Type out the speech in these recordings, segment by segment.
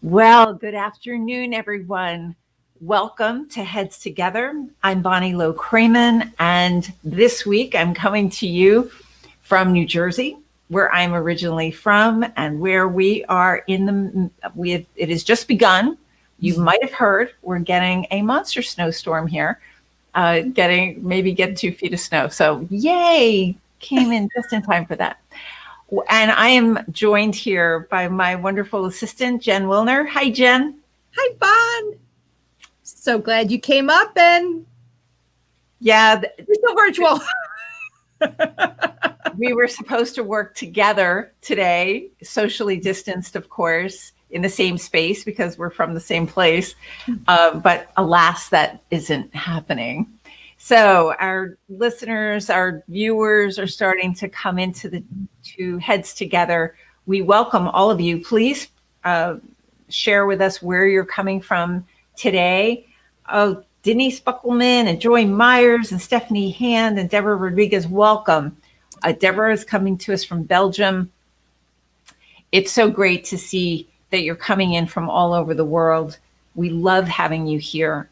Well, good afternoon, everyone. Welcome to Heads Together. I'm Bonnie Low-Kramen, and this week I'm coming to you from New Jersey, where I'm originally from, and where we are it has just begun. You might have heard we're getting a monster snowstorm here, getting 2 feet of snow. So yay, came in just in time for that. And I am joined here by my wonderful assistant, Jen Wilner. Hi, Jen. Hi, Bon. So glad you came up and yeah, we're still virtual. We were supposed to work together today, socially distanced, of course, in the same space because we're from the same place. But alas, that isn't happening. So our listeners, our viewers are starting to come into the two Heads Together. We welcome all of you. Please share with us where you're coming from today. Oh, Denise Buckelman and Joy Myers and Stephanie Hand and Deborah Rodriguez, welcome. Deborah is coming to us from Belgium. It's so great to see that you're coming in from all over the world. We love having you here.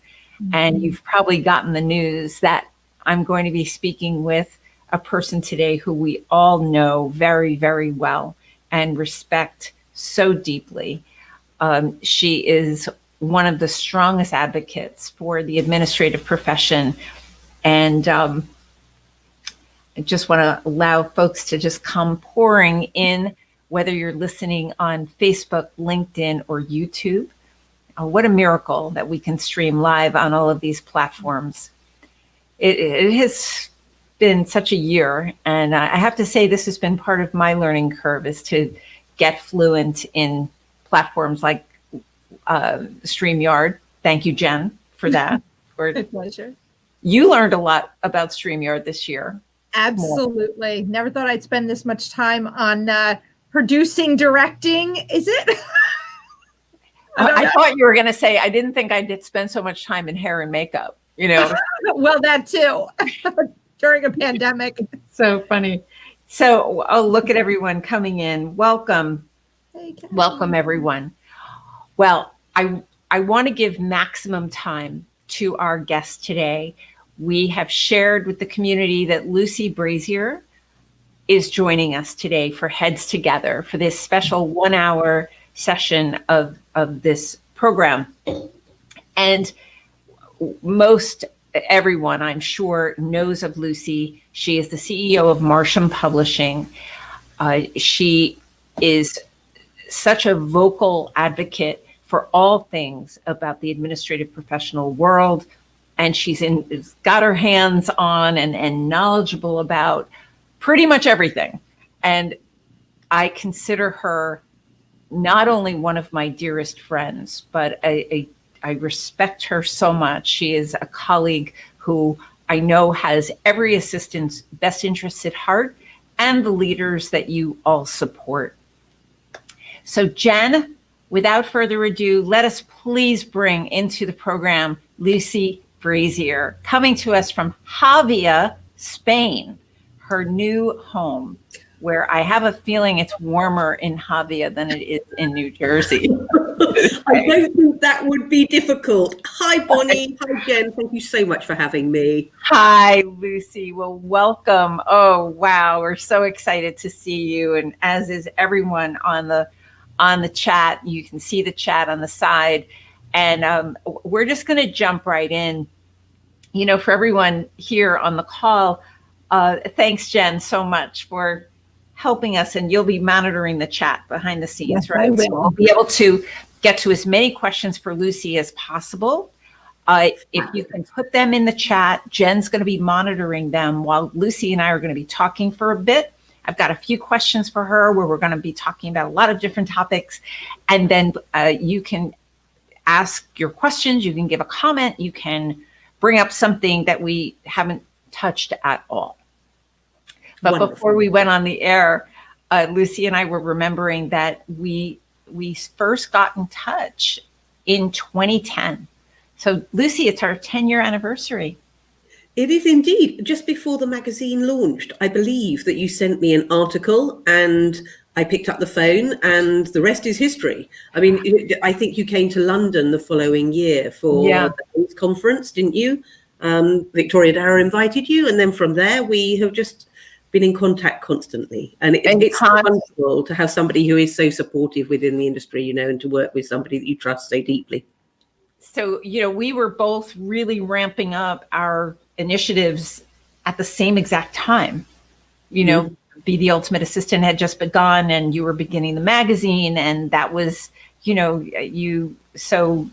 And you've probably gotten the news that I'm going to be speaking with a person today who we all know very, very well and respect so deeply. She is one of the strongest advocates for the administrative profession. And I just want to allow folks to just come pouring in, whether you're listening on Facebook, LinkedIn, or YouTube. What a miracle that we can stream live on all of these platforms. It has been such a year, and I have to say this has been part of my learning curve, is to get fluent in platforms like StreamYard. Thank you, Jen, for that. My pleasure. You learned a lot about StreamYard this year. Absolutely. Never thought I'd spend this much time on producing, directing. Is it? I thought you were going to say, I didn't think I'd spend so much time in hair and makeup, you know. Well, that too, during a pandemic. So funny. So, look at everyone coming in. Welcome. Hey, welcome, everyone. Well, I want to give maximum time to our guest today. We have shared with the community that Lucy Brazier is joining us today for Heads Together for this special 1-hour session of this program. And most everyone, I'm sure, knows of Lucy. She is the CEO of Marsham Publishing. She is such a vocal advocate for all things about the administrative professional world. And she's got her hands on and knowledgeable about pretty much everything. And I consider her not only one of my dearest friends, but I respect her so much. She is a colleague who I know has every assistant's best interests at heart and the leaders that you all support. So Jen, without further ado, let us please bring into the program Lucy Brazier, coming to us from Javia, Spain, her new home, where I have a feeling it's warmer in Javia than it is in New Jersey. I don't think that would be difficult. Hi, Bonnie. Hi, Jen. Thank you so much for having me. Hi, Lucy. Well, welcome. Oh, wow. We're so excited to see you. And as is everyone on the chat. You can see the chat on the side. And we're just going to jump right in. You know, for everyone here on the call, thanks, Jen, so much for helping us, and you'll be monitoring the chat behind the scenes, yes, right? So we'll be able to get to as many questions for Lucy as possible. If you can put them in the chat, Jen's going to be monitoring them while Lucy and I are going to be talking for a bit. I've got a few questions for her where we're going to be talking about a lot of different topics. And then you can ask your questions, you can give a comment, you can bring up something that we haven't touched at all. But wonderful. Before we went on the air, Lucy and I were remembering that we first got in touch in 2010. So Lucy, it's our 10-year anniversary. It is indeed. Just before the magazine launched, I believe that you sent me an article and I picked up the phone, and the rest is history. I mean, I think you came to London the following year for the conference, didn't you? Victoria Darrow invited you, and then from there we have just been in contact constantly. And it's wonderful to have somebody who is so supportive within the industry, you know, and to work with somebody that you trust so deeply. So, you know, we were both really ramping up our initiatives at the same exact time. You know, Be the Ultimate Assistant had just begun, and you were beginning the magazine. And that was, you know, you so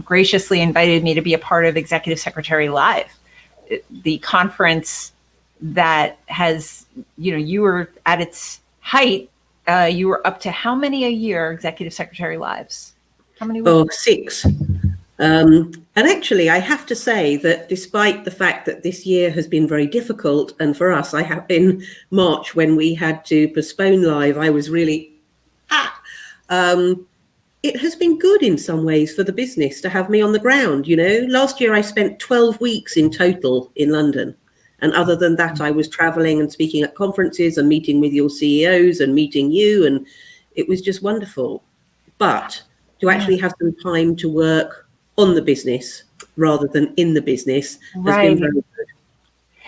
graciously invited me to be a part of Executive Secretary Live, the conference that has, you know, you were at its height. You were up to how many a year Executive Secretary Lives? How many? Oh, 6. And actually, I have to say that despite the fact that this year has been very difficult, and for us, I have in March when we had to postpone Live, I was really, it has been good in some ways for the business to have me on the ground. You know, last year I spent 12 weeks in total in London. And other than that, I was traveling and speaking at conferences and meeting with your CEOs and meeting you. And it was just wonderful. But to actually have some time to work on the business rather than in the business has been very good.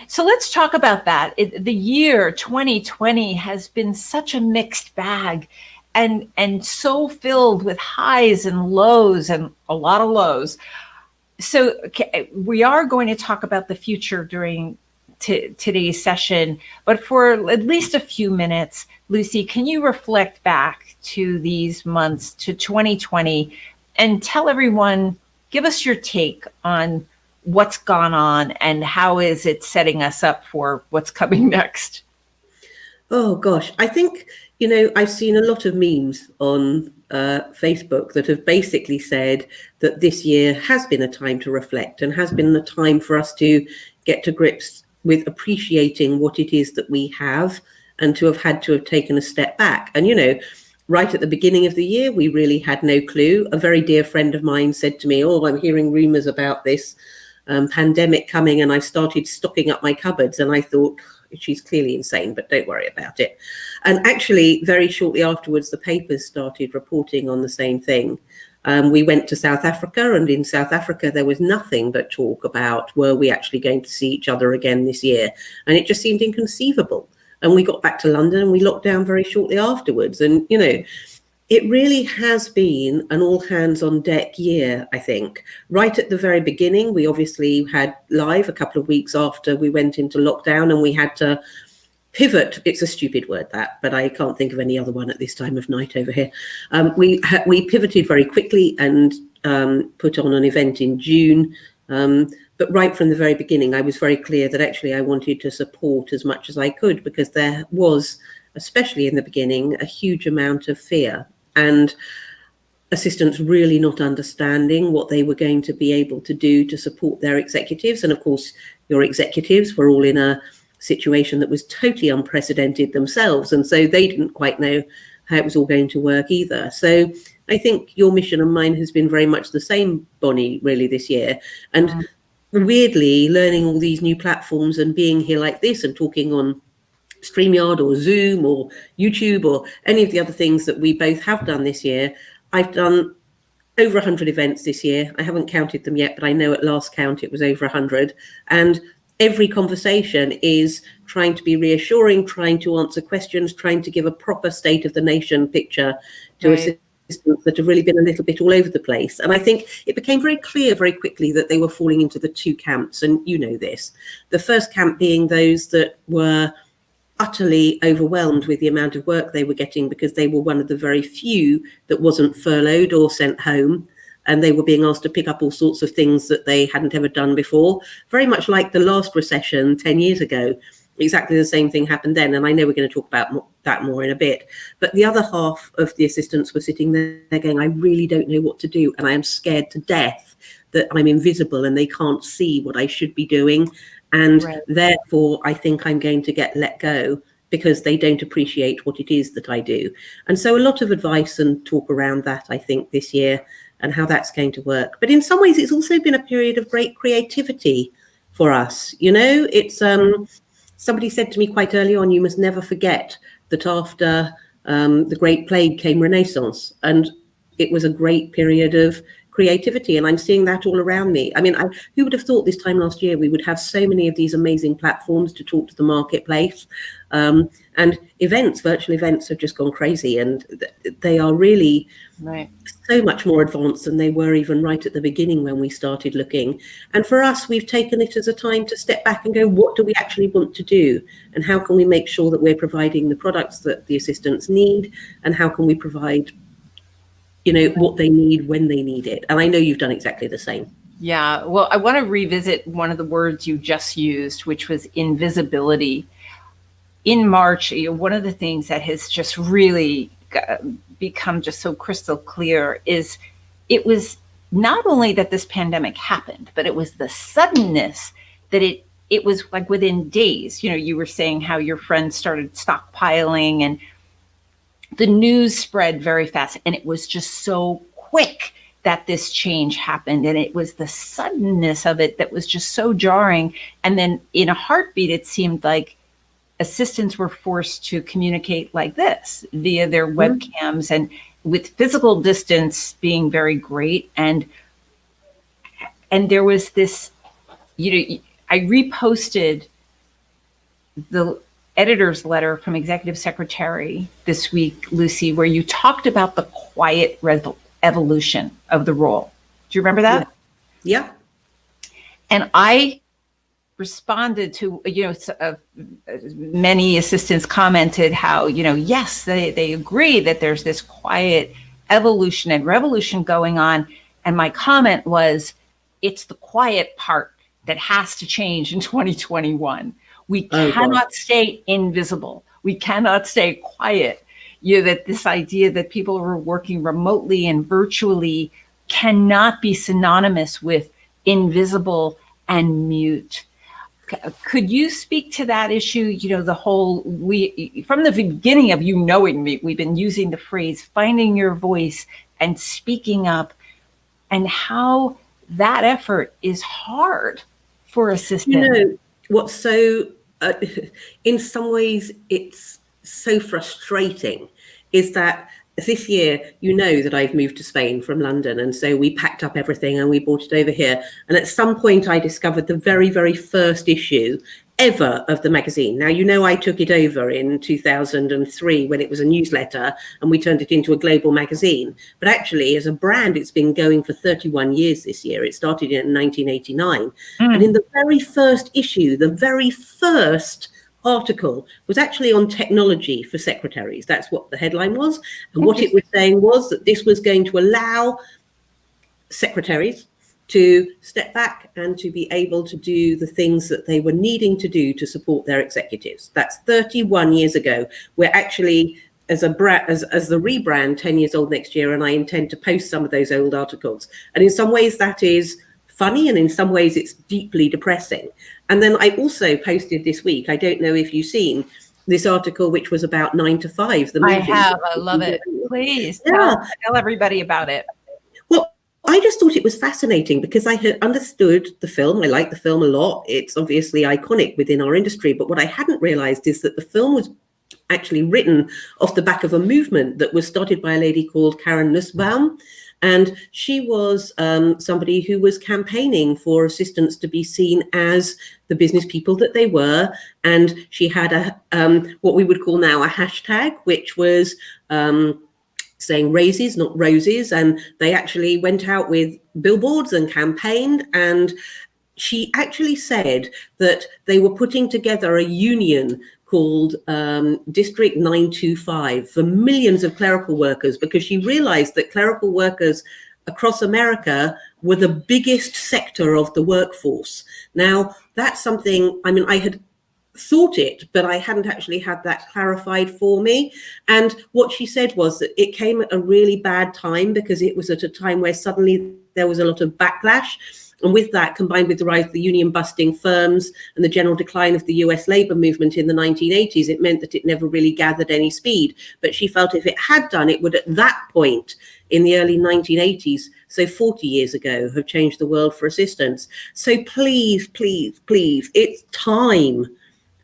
So let's talk about that. The year 2020 has been such a mixed bag, and so filled with highs and lows, and a lot of lows. So we are going to talk about the future during today's session, but for at least a few minutes, Lucy, can you reflect back to these months, to 2020, and tell everyone, give us your take on what's gone on and how is it setting us up for what's coming next? Oh, gosh. I think, you know, I've seen a lot of memes on Facebook that have basically said that this year has been a time to reflect and has been a time for us to get to grips with appreciating what it is that we have, and to have taken a step back. And, you know, right at the beginning of the year, we really had no clue. A very dear friend of mine said to me, oh, I'm hearing rumors about this pandemic coming, and I started stocking up my cupboards. And I thought, she's clearly insane, but don't worry about it. And actually, very shortly afterwards, the papers started reporting on the same thing. We went to South Africa, and in South Africa, there was nothing but talk about, were we actually going to see each other again this year? And it just seemed inconceivable. And we got back to London and we locked down very shortly afterwards. And, you know, it really has been an all hands on deck year, I think. Right at the very beginning, we obviously had Live a couple of weeks after we went into lockdown, and we had to pivot. It's a stupid word, that, but I can't think of any other one at this time of night over here. We pivoted very quickly and put on an event in June. But right from the very beginning, I was very clear that actually I wanted to support as much as I could, because there was, especially in the beginning, a huge amount of fear and assistants really not understanding what they were going to be able to do to support their executives. And of course, your executives were all in a situation that was totally unprecedented themselves. And so they didn't quite know how it was all going to work either. So I think your mission and mine has been very much the same, Bonnie, really this year. And weirdly, learning all these new platforms and being here like this and talking on StreamYard or Zoom or YouTube or any of the other things that we both have done this year. I've done over 100 events this year. I haven't counted them yet, but I know at last count it was over 100. And every conversation is trying to be reassuring, trying to answer questions, trying to give a proper state of the nation picture to assistants that have really been a little bit all over the place. And I think it became very clear very quickly that they were falling into the two camps. And you know this, the first camp being those that were utterly overwhelmed with the amount of work they were getting, because they were one of the very few that wasn't furloughed or sent home. And they were being asked to pick up all sorts of things that they hadn't ever done before. Very much like the last recession 10 years ago. Exactly the same thing happened then. And I know we're going to talk about that more in a bit. But the other half of the assistants were sitting there going, I really don't know what to do. And I am scared to death that I'm invisible and they can't see what I should be doing. And therefore, I think I'm going to get let go because they don't appreciate what it is that I do. And so a lot of advice and talk around that, I think, this year, and how that's going to work. But in some ways, it's also been a period of great creativity for us. You know, it's somebody said to me quite early on, you must never forget that after the Great Plague came Renaissance, and it was a great period of creativity, and I'm seeing that all around me. I mean, who would have thought this time last year we would have so many of these amazing platforms to talk to the marketplace, and virtual events have just gone crazy, and they are really Right. so much more advanced than they were even right at the beginning when we started looking. And for us, we've taken it as a time to step back and go, what do we actually want to do? And how can we make sure that we're providing the products that the assistants need? And how can we provide, what they need when they need it? And I know you've done exactly the same. Yeah. Well, I want to revisit one of the words you just used, which was invisibility. In March, one of the things that has just really become just so crystal clear is it was not only that this pandemic happened, but it was the suddenness that it was like within days. You were saying how your friends started stockpiling and the news spread very fast, and it was just so quick that this change happened. And it was the suddenness of it that was just so jarring. And then in a heartbeat, it seemed like assistants were forced to communicate like this via their webcams, and with physical distance being very great. And there was this, I reposted the editor's letter from Executive Secretary this week, Lucy, where you talked about the quiet evolution of the role. Do you remember that? Yeah. And I responded to, many assistants commented how, yes, they agree that there's this quiet evolution and revolution going on. And my comment was, it's the quiet part that has to change in 2021. We cannot stay invisible. We cannot stay quiet. That this idea that people are working remotely and virtually cannot be synonymous with invisible and mute. Could you speak to that issue? The whole, from the beginning of knowing me, we've been using the phrase finding your voice and speaking up, and how that effort is hard for assistants. What's so, in some ways, it's so frustrating is that this year, that I've moved to Spain from London. And so we packed up everything and we brought it over here. And at some point I discovered the very, very first issue ever of the magazine. Now, I took it over in 2003 when it was a newsletter, and we turned it into a global magazine. But actually, as a brand, it's been going for 31 years this year. It started in 1989. And in the very first issue, the very first article was actually on technology for secretaries. That's what the headline was. And what it was saying was that this was going to allow secretaries to step back and to be able to do the things that they were needing to do to support their executives. That's 31 years ago. We're actually, as the rebrand, 10 years old next year, and I intend to post some of those old articles. And in some ways that is funny, and in some ways it's deeply depressing. And then I also posted this week, I don't know if you've seen this article, which was about 9 to 5. The movie. I have. I love it. Please tell everybody about it. Well, I just thought it was fascinating because I had understood the film. I like the film a lot. It's obviously iconic within our industry. But what I hadn't realized is that the film was actually written off the back of a movement that was started by a lady called Karen Nussbaum. And she was somebody who was campaigning for assistants to be seen as the business people that they were. And she had what we would call now a hashtag, which was saying raises, not roses. And they actually went out with billboards and campaigned. And she actually said that they were putting together a union called District 925 for millions of clerical workers, because she realized that clerical workers across America were the biggest sector of the workforce. Now, that's something, I had thought it, but I hadn't actually had that clarified for me. And what she said was that it came at a really bad time, because it was at a time where suddenly there was a lot of backlash. And with that, combined with the rise of the union busting firms and the general decline of the US labor movement in the 1980s, it meant that it never really gathered any speed. But she felt if it had done, it would at that point in the early 1980s, so 40 years ago, have changed the world for assistants. So please, please, please, it's time.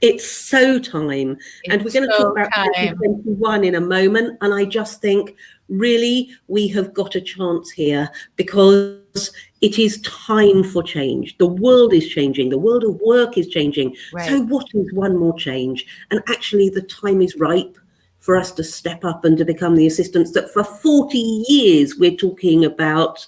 It's so time. And we're going to talk about 2021 in a moment. And I just think, really, we have got a chance here because it is time for change. The world is changing. The world of work is changing. Right. So what is one more change? And actually, the time is ripe for us to step up and to become the assistants that for 40 years we're talking about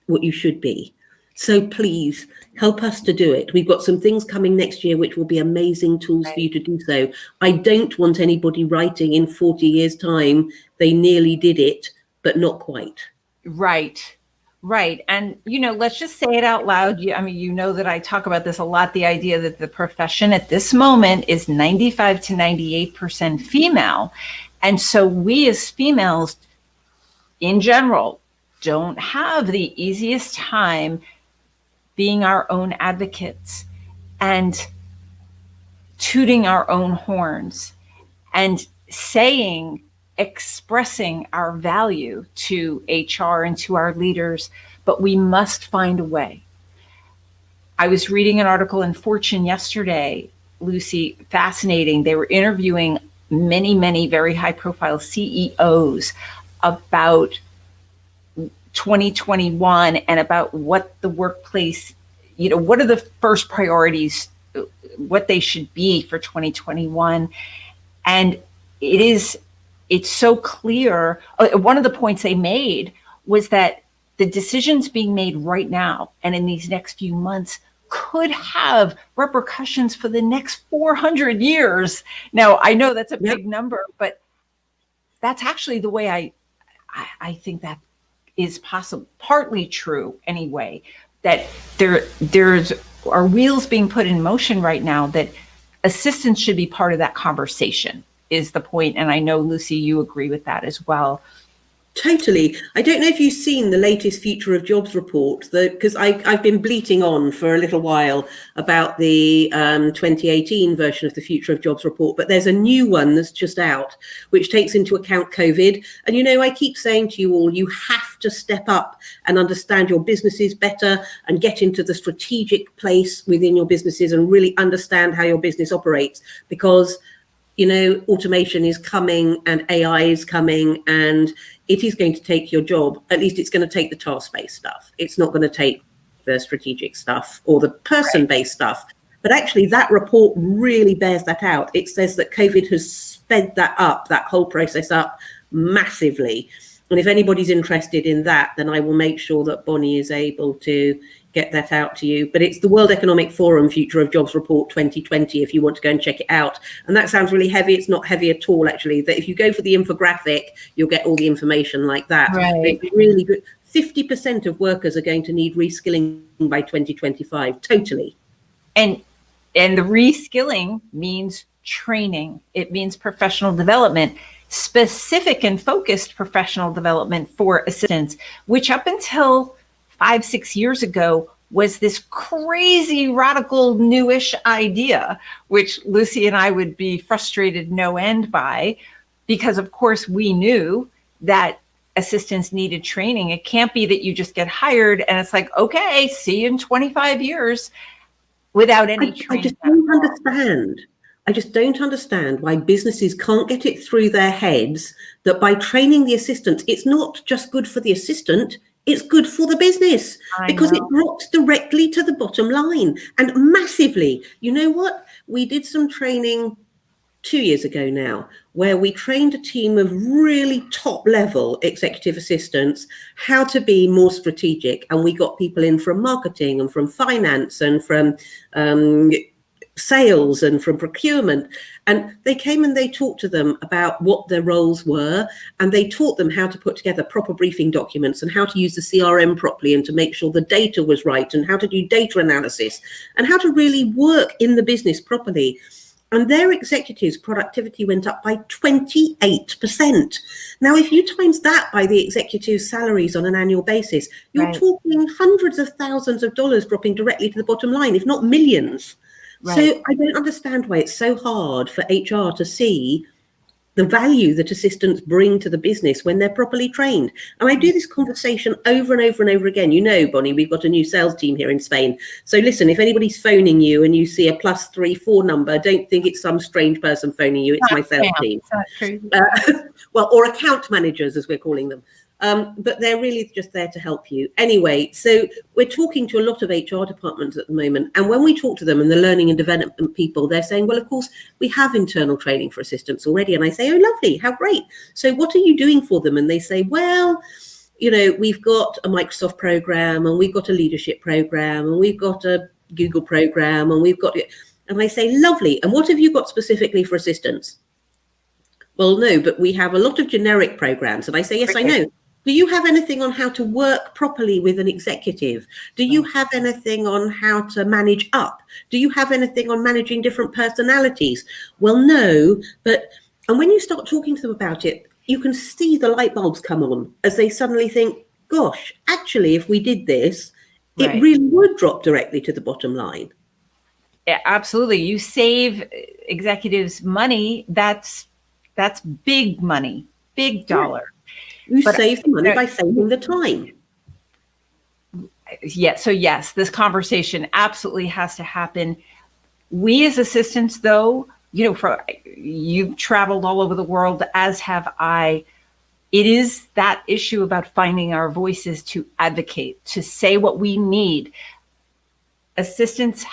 what you should be. So please help us to do it. We've got some things coming next year which will be amazing tools for you to do so. I don't want anybody writing in 40 years' time, they nearly did it, but not quite. Right. Right. And, let's just say it out loud. I mean, you know that I talk about this a lot, the idea that the profession at this moment is 95 to 98% female. And so we as females in general don't have the easiest time being our own advocates and tooting our own horns and expressing our value to HR and to our leaders, but we must find a way. I was reading an article in Fortune yesterday, Lucy, fascinating. They were interviewing many, many very high profile CEOs about 2021 and about what the workplace, what are the first priorities, what they should be for 2021. And it's so clear. One of the points they made was that the decisions being made right now and in these next few months could have repercussions for the next 400 years. Now, I know that's a big number, but that's actually the way I think that is possible, partly true anyway, that there's are wheels being put in motion right now that assistants should be part of that conversation is the point. And I know, Lucy, you agree with that as well. Totally. I don't know if you've seen the latest Future of Jobs report, because I've been bleating on for a little while about the 2018 version of the Future of Jobs report, but there's a new one that's just out, which takes into account COVID. And, I keep saying to you all, you have to step up and understand your businesses better and get into the strategic place within your businesses and really understand how your business operates, because automation is coming and AI is coming and it is going to take your job. At least it's going to take the task-based stuff. It's not going to take the strategic stuff or the person-based stuff. But actually that report really bears that out. It says that COVID has sped that whole process up massively. And if anybody's interested in that, then I will make sure that Bonnie is able to get that out to you. But it's the World Economic Forum Future of Jobs Report 2020 if you want to go and check it out. And that sounds really heavy. It's not heavy at all, actually. That if you go for the infographic, you'll get all the information like that. Right. It's really good. 50% of workers are going to need reskilling by 2025, totally. And the reskilling means training. It means professional development, specific and focused professional development for assistants, which up until 5-6 years ago was this crazy, radical, newish idea, which Lucy and I would be frustrated no end by, because of course we knew that assistants needed training. It can't be that you just get hired and it's like, okay, see you in 25 years without any training. I just don't understand why businesses can't get it through their heads that by training the assistants, it's not just good for the assistant, it's good for the business, because it drops directly to the bottom line and massively. You know what? We did some training 2 years ago now, where we trained a team of really top level executive assistants how to be more strategic. And we got people in from marketing and from finance and from sales and from procurement, and they came and they talked to them about what their roles were, and they taught them how to put together proper briefing documents and how to use the CRM properly and to make sure the data was right and how to do data analysis and how to really work in the business properly. And their executives' productivity went up by 28%. Now, if you times that by the executives' salaries on an annual basis, you're talking hundreds of thousands of dollars dropping directly to the bottom line, if not millions. So I don't understand why it's so hard for HR to see the value that assistants bring to the business when they're properly trained. And I do this conversation over and over and over again. You know, Bonnie, we've got a new sales team here in Spain. So listen, if anybody's phoning you and you see a +34 number, don't think it's some strange person phoning you. It's my sales team. Well, or account managers, as we're calling them. But they're really just there to help you. Anyway, so we're talking to a lot of HR departments at the moment. And when we talk to them and the learning and development people, they're saying, well, of course, we have internal training for assistants already. And I say, oh, lovely, how great. So what are you doing for them? And they say, well, you know, we've got a Microsoft program and we've got a leadership program and we've got a Google program and we've got, and I say, lovely. And what have you got specifically for assistants? Well, no, but we have a lot of generic programs. And I say, yes, I know. Do you have anything on how to work properly with an executive? Do you have anything on how to manage up? Do you have anything on managing different personalities? Well, no, but, and when you start talking to them about it, you can see the light bulbs come on as they suddenly think, gosh, actually, if we did this, it really would drop directly to the bottom line. Yeah, absolutely. You save executives money. That's big money, big dollar. You save the money by saving the time. Yeah. So yes, this conversation absolutely has to happen. We as assistants, though, you know, you've traveled all over the world, as have I. It is that issue about finding our voices to advocate, to say what we need. Assistants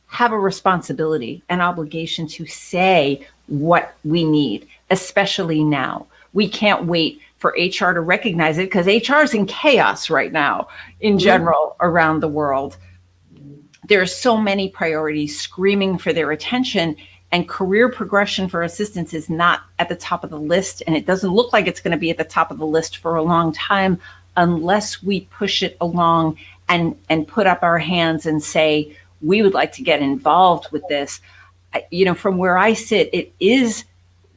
have a responsibility, an obligation to say what we need, especially now. We can't wait for HR to recognize it, because HR is in chaos right now in general around the world. There are so many priorities screaming for their attention, and career progression for assistants is not at the top of the list. And it doesn't look like it's going to be at the top of the list for a long time unless we push it along and put up our hands and say, we would like to get involved with this. You know, from where I sit, it is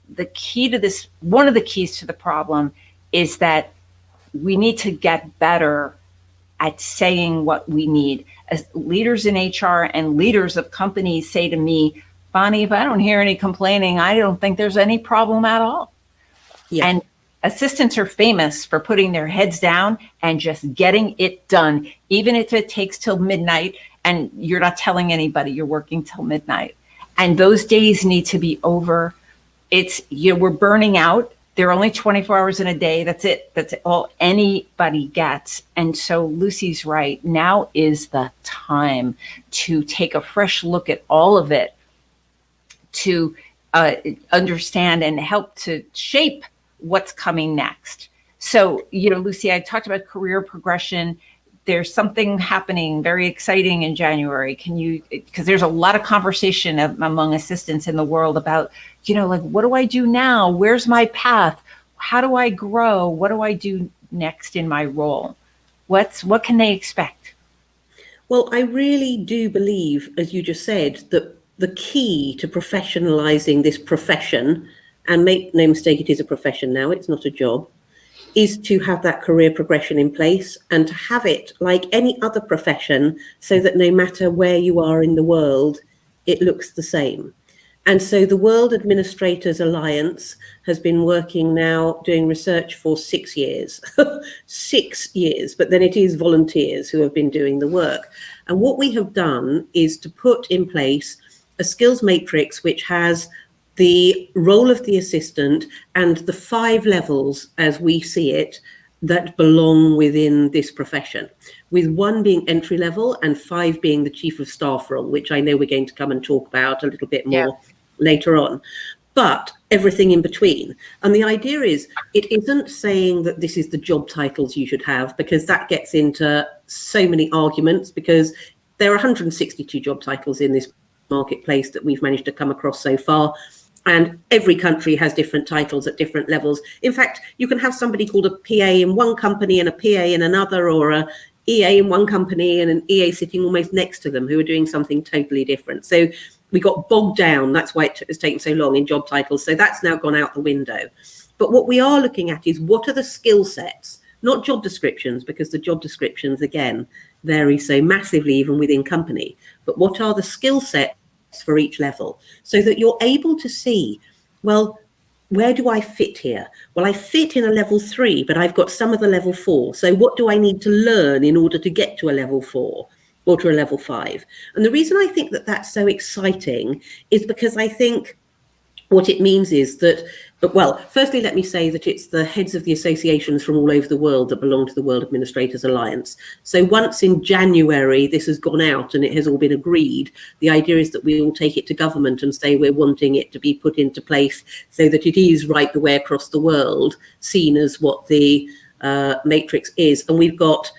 the key to this. One of the keys to the problem is that we need to get better at saying what we need. As leaders in HR and leaders of companies say to me, Bonnie, if I don't hear any complaining, I don't think there's any problem at all. Yeah. And assistants are famous for putting their heads down and just getting it done, even if it takes till midnight and you're not telling anybody you're working till midnight. And those days need to be over. It's, you know, we're burning out. There are only 24 hours in a day. That's it. That's all anybody gets. And so Lucy's right. Now is the time to take a fresh look at all of it, to understand and help to shape what's coming next. So, you know, Lucy, I talked about career progression. There's something happening very exciting in January. Can you, because there's a lot of conversation among assistants in the world about, you know, like, what do I do now? Where's my path? How do I grow? What do I do next in my role? What can they expect? Well, I really do believe, as you just said, that the key to professionalizing this profession, and make no mistake, it is a profession now, it's not a job, is to have that career progression in place and to have it like any other profession, so that no matter where you are in the world, it looks the same. And so the World Administrators Alliance has been working now, doing research for 6 years, 6 years, but then it is volunteers who have been doing the work. And what we have done is to put in place a skills matrix, which has the role of the assistant and the 5 levels, as we see it, that belong within this profession, with 1 being entry level and 5 being the chief of staff role, which I know we're going to come and talk about a little bit more later on, but everything in between. And the idea is, it isn't saying that this is the job titles you should have, because that gets into so many arguments, because there are 162 job titles in this marketplace that we've managed to come across so far. And every country has different titles at different levels. In fact, you can have somebody called a PA in one company and a PA in another, or a EA in one company and an EA sitting almost next to them who are doing something totally different. So we got bogged down. That's why it has taken so long in job titles. So that's now gone out the window. But what we are looking at is, what are the skill sets, not job descriptions, because the job descriptions, again, vary so massively even within company. But what are the skill sets for each level, so that you're able to see, well, where do I fit here? Well, I fit in a level 3, but I've got some of the level 4. So what do I need to learn in order to get to a level 4 or to a level 5? And the reason I think that that's so exciting is because I think what it means is that, well, firstly, let me say that it's the heads of the associations from all over the world that belong to the World Administrators Alliance. So once in January, this has gone out and it has all been agreed, the idea is that we all take it to government and say we're wanting it to be put into place so that it is right the way across the world, seen as what the matrix is. And we've got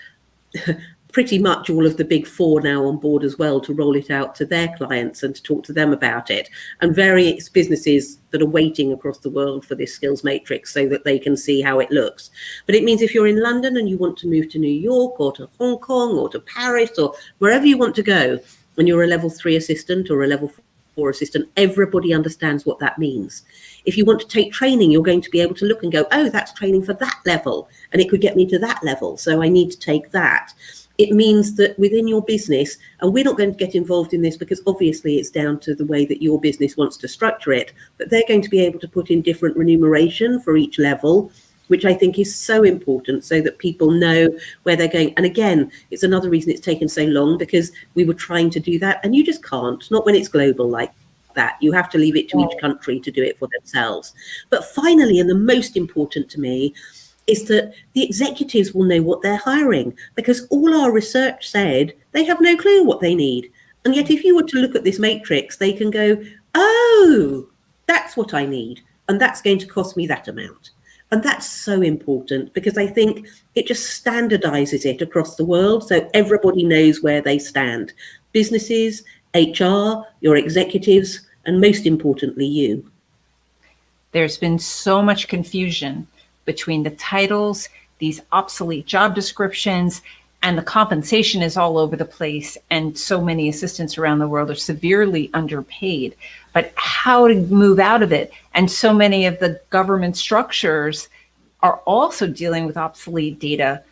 pretty much all of the big 4 now on board as well to roll it out to their clients and to talk to them about it, and various businesses that are waiting across the world for this skills matrix so that they can see how it looks. But it means if you're in London and you want to move to New York or to Hong Kong or to Paris or wherever you want to go, and you're a level 3 assistant or a level 4 assistant, everybody understands what that means. If you want to take training, you're going to be able to look and go, oh, that's training for that level, and it could get me to that level, so I need to take that. It means that within your business, and we're not going to get involved in this because obviously it's down to the way that your business wants to structure it, but they're going to be able to put in different remuneration for each level, which I think is so important so that people know where they're going. And again, it's another reason it's taken so long, because we were trying to do that and you just can't, not when it's global like that. You have to leave it to each country to do it for themselves. But finally, and the most important to me, is that the executives will know what they're hiring, because all our research said they have no clue what they need. And yet if you were to look at this matrix, they can go, oh, that's what I need, and that's going to cost me that amount. And that's so important, because I think it just standardizes it across the world so everybody knows where they stand. Businesses, HR, your executives, and most importantly, you. There's been so much confusion between the titles, these obsolete job descriptions, and the compensation is all over the place. And so many assistants around the world are severely underpaid. But how to move out of it? And so many of the government structures are also dealing with obsolete data.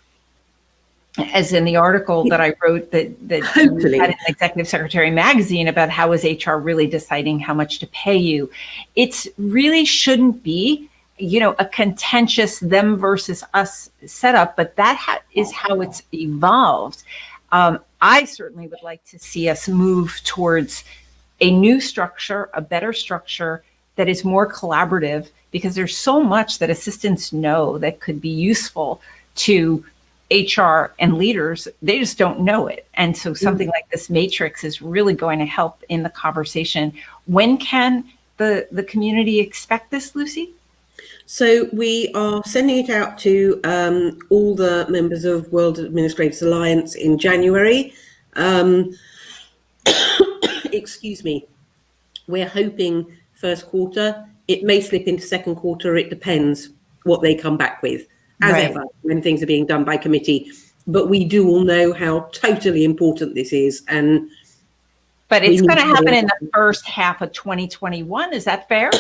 As in the article that I wrote that Totally. had an Executive Secretary magazine about how is HR really deciding how much to pay you. It really shouldn't be, a contentious them versus us setup, but that is how it's evolved. I certainly would like to see us move towards a new structure, a better structure that is more collaborative, because there's so much that assistants know that could be useful to HR and leaders. They just don't know it. And so something like this matrix is really going to help in the conversation. When can the community expect this, Lucy? So we are sending it out to all the members of World Administrators Alliance in January. Excuse me. We're hoping first quarter. It may slip into second quarter. It depends what they come back with, as ever, when things are being done by committee. But we do all know how totally important this is. But it's going to happen in the first half of 2021. Is that fair?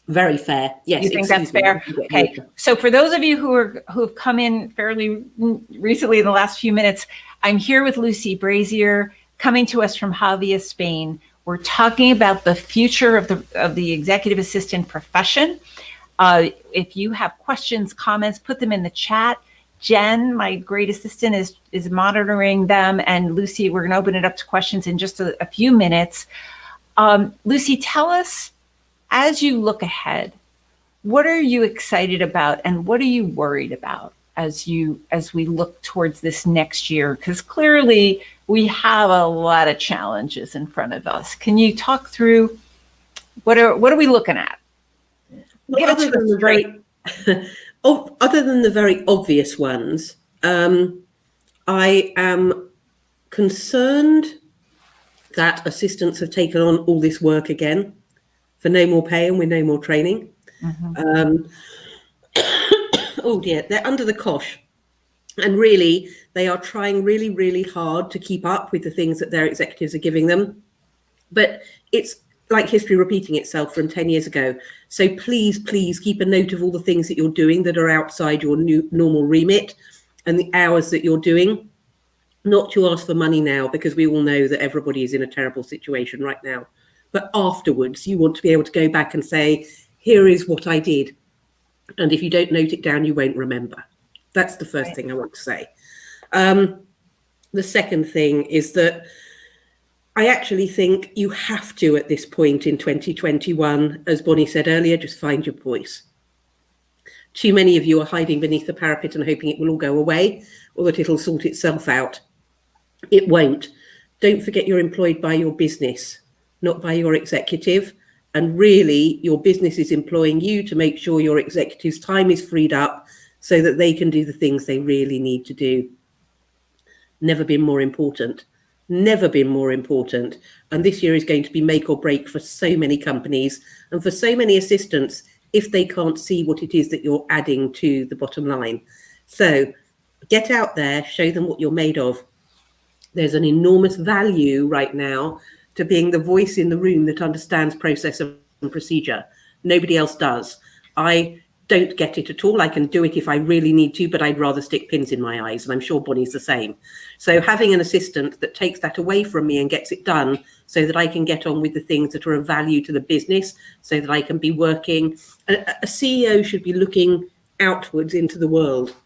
Very fair. Yes. You think that's fair? Okay. So for those of you who have come in fairly recently in the last few minutes, I'm here with Lucy Brazier, coming to us from Javia, Spain. We're talking about the future of the executive assistant profession. If you have questions, comments, put them in the chat. Jen, my great assistant, is monitoring them. And Lucy, we're going to open it up to questions in just a few minutes. Lucy, tell us, as you look ahead, what are you excited about and what are you worried about as we look towards this next year? Because clearly we have a lot of challenges in front of us. Can you talk through what are we looking at? Well, other than the very obvious ones, I am concerned that assistants have taken on all this work again for no more pay and with no more training. Oh dear, they're under the cosh. And really, they are trying really, really hard to keep up with the things that their executives are giving them. But it's like history repeating itself from 10 years ago. So please, please keep a note of all the things that you're doing that are outside your normal remit and the hours that you're doing. Not to ask for money now, because we all know that everybody is in a terrible situation right now. but afterwards you want to be able to go back and say, here is what I did. And if you don't note it down, you won't remember. That's the first thing I want to say. The second thing is that I actually think you have to, at this point in 2021, as Bonnie said earlier, just find your voice. Too many of you are hiding beneath the parapet and hoping it will all go away or that it'll sort itself out. It won't. Don't forget you're employed by your business, not by your executive. And really, your business is employing you to make sure your executive's time is freed up so that they can do the things they really need to do. Never been more important. Never been more important. And this year is going to be make or break for so many companies and for so many assistants if they can't see what it is that you're adding to the bottom line. So get out there, show them what you're made of. There's an enormous value right now to being the voice in the room that understands process and procedure. Nobody else does. I don't get it at all. I can do it if I really need to, but I'd rather stick pins in my eyes, and I'm sure Bonnie's the same. So having an assistant that takes that away from me and gets it done so that I can get on with the things that are of value to the business, so that I can be working. A CEO should be looking outwards into the world,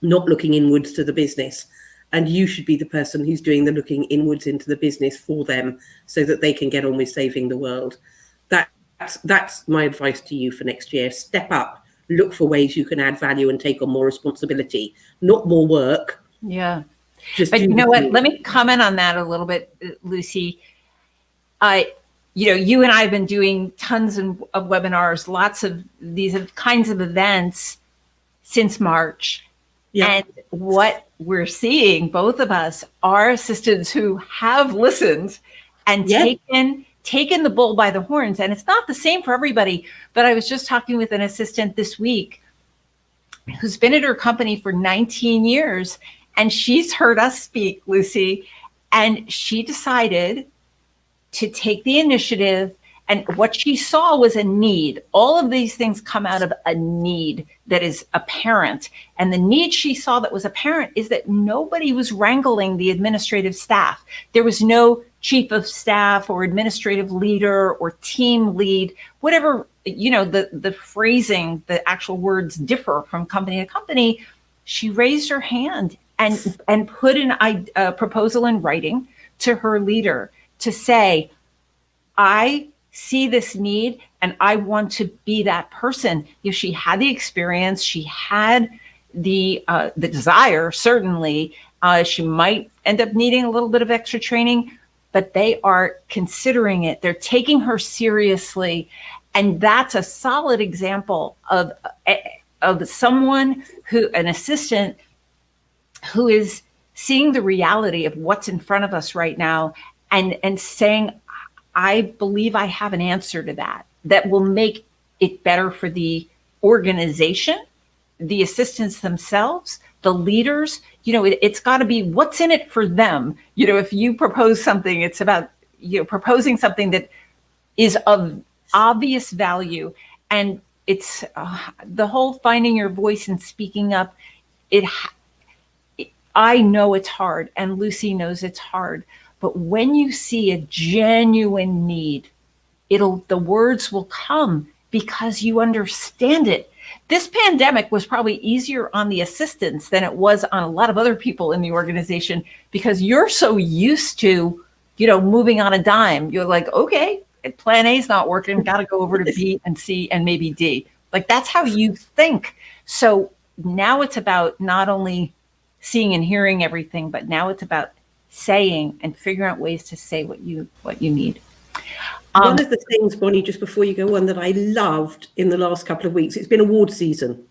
not looking inwards to the business. And you should be the person who's doing the looking inwards into the business for them so that they can get on with saving the world. That's my advice to you for next year. Step up, look for ways you can add value and take on more responsibility, not more work. Yeah. Just but you know what? Let me comment on that a little bit, Lucy. You and I have been doing tons of webinars, lots of these kinds of events since March. Yeah. And what we're seeing, both of us, are assistants who have listened and taken the bull by the horns. And it's not the same for everybody. But I was just talking with an assistant this week who's been at her company for 19 years. And she's heard us speak, Lucy. And she decided to take the initiative. And what she saw was a need. All of these things come out of a need that is apparent. And the need she saw that was apparent is that nobody was wrangling the administrative staff. There was no chief of staff or administrative leader or team lead, whatever, the phrasing, the actual words differ from company to company. She raised her hand and put a proposal in writing to her leader to say, I see this need and I want to be that person. She had the experience, she had the desire, certainly. She might end up needing a little bit of extra training, but they are considering it. They're taking her seriously. And that's a solid example of someone an assistant who is seeing the reality of what's in front of us right now and saying, I believe I have an answer to that will make it better for the organization, the assistants themselves, the leaders. It's got to be what's in it for them. If you propose something, it's about proposing something that is of obvious value. And it's the whole finding your voice and speaking up. I know it's hard, and Lucy knows it's hard. But when you see a genuine need, the words will come because you understand it. This pandemic was probably easier on the assistants than it was on a lot of other people in the organization because you're so used to, moving on a dime. You're like, okay, plan A is not working. Got to go over to B and C and maybe D. Like that's how you think. So now it's about not only seeing and hearing everything, but now it's about saying and figuring out ways to say what you need. One of the things, Bonnie, just before you go on, that I loved in the last couple of weeks, it's been award season.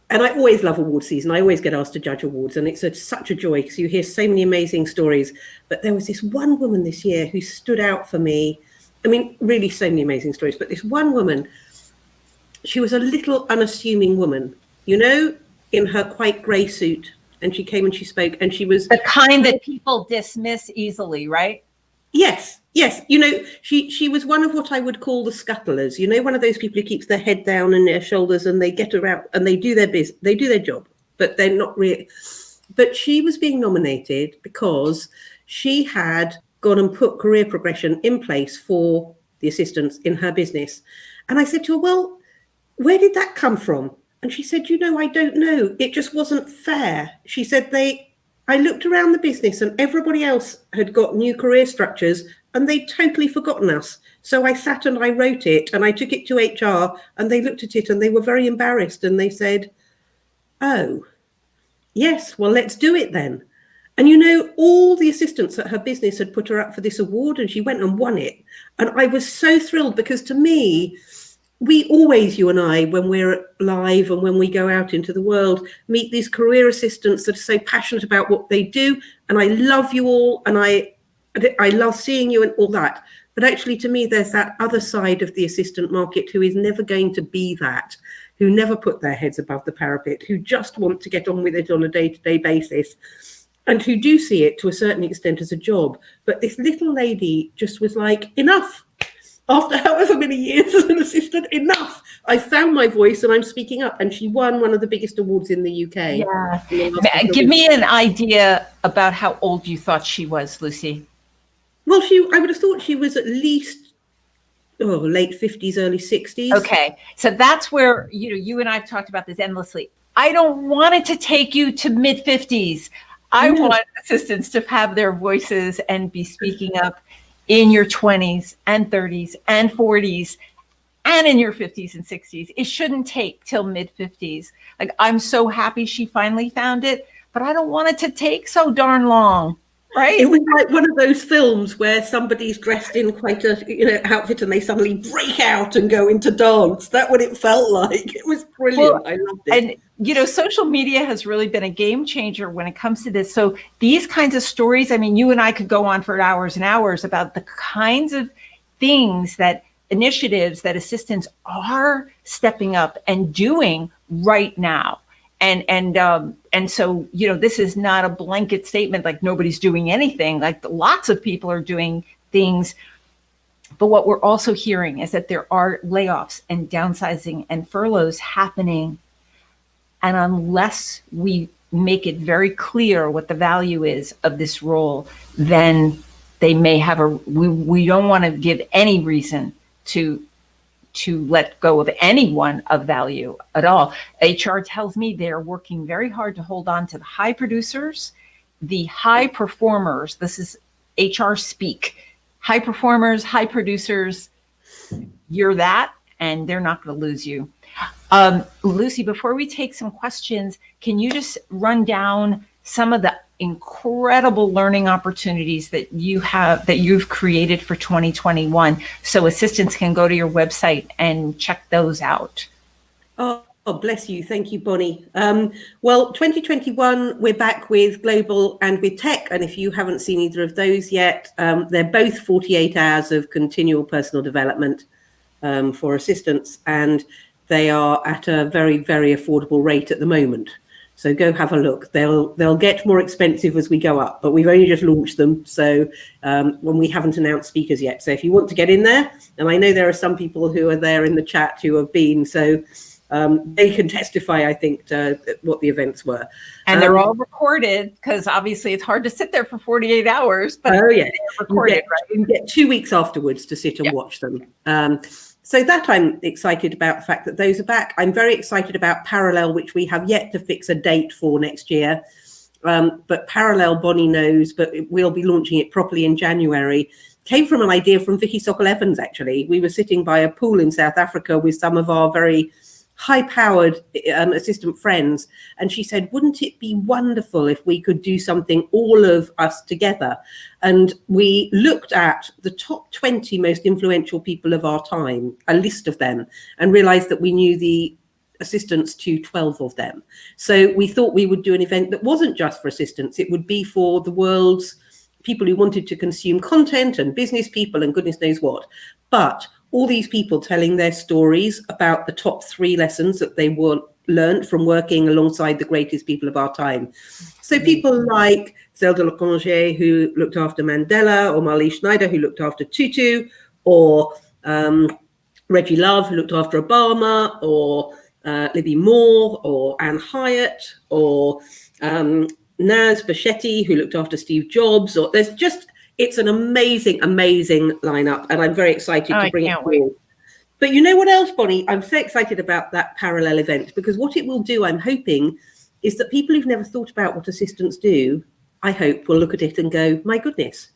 And I always love award season. I always get asked to judge awards, and it's such a joy because you hear so many amazing stories. But there was this one woman this year who stood out for me. I mean, really so many amazing stories. But this one woman, she was a little unassuming woman, in her quite grey suit. And she came and she spoke, and she was the kind that people dismiss easily, right? Yes. She was one of what I would call the scuttlers. One of those people who keeps their head down and their shoulders, and they get around and they do their job, but they're not really. But she was being nominated because she had gone and put career progression in place for the assistants in her business. And I said to her, well, where did that come from? And she said, I don't know. It just wasn't fair. She said, I looked around the business and everybody else had got new career structures and they'd totally forgotten us. So I sat and I wrote it and I took it to HR and they looked at it and they were very embarrassed and they said, oh, yes, well, let's do it then. And all the assistants at her business had put her up for this award and she went and won it. And I was so thrilled because to me, we always, you and I, when we're live and when we go out into the world, meet these career assistants that are so passionate about what they do. And I love you all and I love seeing you and all that. But actually, to me, there's that other side of the assistant market who is never going to be that, who never put their heads above the parapet, who just want to get on with it on a day-to-day basis, and who do see it to a certain extent as a job. But this little lady just was like, enough. After however many years as an assistant, enough. I found my voice and I'm speaking up. And she won one of the biggest awards in the UK. Yeah. Give me an idea about how old you thought she was, Lucy. Well, I would have thought she was at least late 50s, early 60s. Okay. So that's where, you and I have talked about this endlessly. I don't want it to take you to mid 50s. I want assistants to have their voices and be speaking up in your 20s and 30s and 40s and in your 50s and 60s. It shouldn't take till mid 50s. Like, I'm so happy she finally found it, but I don't want it to take so darn long. Right. It was like one of those films where somebody's dressed in quite a outfit and they suddenly break out and go into dance. That's what it felt like. It was brilliant. I loved it. And social media has really been a game changer when it comes to this. So these kinds of stories, I mean, you and I could go on for hours and hours about the kinds of things initiatives that assistants are stepping up and doing right now. And so, this is not a blanket statement like nobody's doing anything. Like, lots of people are doing things. But what we're also hearing is that there are layoffs and downsizing and furloughs happening. And unless we make it very clear what the value is of this role, then they may have we don't want to give any reason to let go of anyone of value at all. HR tells me they're working very hard to hold on to the high producers, the high performers. This is HR speak. High performers, high producers, you're that, and they're not going to lose you. Lucy, before we take some questions, can you just run down some of the incredible learning opportunities that you've created for 2021 so assistants can go to your website and check those out? Oh, bless you. Thank you, Bonnie. Well, 2021, we're back with Global and with Tech. And if you haven't seen either of those yet, they're both 48 hours of continual personal development for assistants. And they are at a very, very affordable rate at the moment. So go have a look. They'll get more expensive as we go up, but we've only just launched them. So when we haven't announced speakers yet. So if you want to get in there, and I know there are some people who are there in the chat who have been, so they can testify, I think, to what the events were. And they're all recorded because obviously it's hard to sit there for 48 hours. But they're recorded, right? You get 2 weeks afterwards to sit and watch them. So that I'm excited about the fact that those are back. I'm very excited about Parallel, which we have yet to fix a date for next year. But Parallel, Bonnie knows, but we'll be launching it properly in January. Came from an idea from Vicky Sokol-Evans, actually. We were sitting by a pool in South Africa with some of our very high-powered assistant friends. And she said, wouldn't it be wonderful if we could do something, all of us together? And we looked at the top 20 most influential people of our time, a list of them, and realized that we knew the assistants to 12 of them. So we thought we would do an event that wasn't just for assistants. It would be for the world's people who wanted to consume content and business people and goodness knows what. But all these people telling their stories about the top 3 lessons that they learned from working alongside the greatest people of our time. So people like Zelda Loconge, who looked after Mandela, or Marlee Schneider, who looked after Tutu, or Reggie Love, who looked after Obama, or Libby Moore, or Anne Hyatt, or Naz Bachetti, who looked after Steve Jobs, or there's just, It's an amazing lineup, and I'm very excited to bring it forward. But you know what else, Bonnie? I'm so excited about that parallel event, because what it will do, I'm hoping, is that people who've never thought about what assistants do, I hope, will look at it and go, my goodness.